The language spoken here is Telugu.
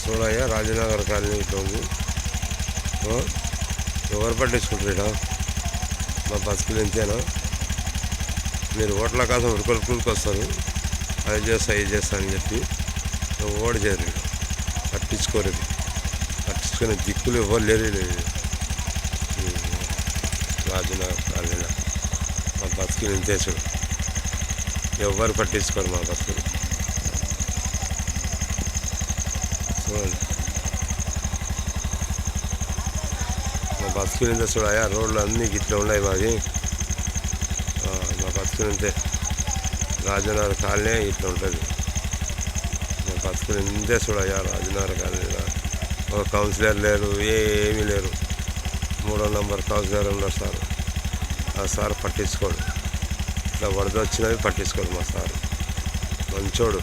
చూడయ్యా రాజనగర్ కాలనీ ఇట్లా ఉంది. ఎవరు పట్టించుకుంటారు ఇక్కడ మా బస్సులు ఇంతేనా? మీరు ఓట్ల కోసం ఉరుకొలుపులకు వస్తారు, అది చేస్తా ఇది చేస్తా అని చెప్పి ఓడి చేయరు, పట్టించుకోరు. పట్టించుకునే దిక్కులు ఎవరు లేరు రాజనగర్ కాలనీలో. మా బస్సులు ఇంతే చూడు, ఎవరు పట్టించుకోరు మా బస్సులు. చూడండి మా బస్సులు ఇంతే చూడయా, రోడ్లు అన్నీ ఇట్లా ఉన్నాయి మాది. మా బస్సులు ఇంతే, రాజనగర్ కాలనీ ఇట్లా ఉంటుంది. మా బస్సులు ఇంతే చూడయా రాజనగర్ కాలనీలో. ఒక కౌన్సిలర్ లేరు, ఏమీ లేరు. 3వ నంబర్ కౌన్సిలర్ ఉన్నారు సార్. ఆ సార్ పట్టించుకోడు, ఇట్లా వరద వచ్చినవి పట్టించుకోడు మా సార్, మంచోడు.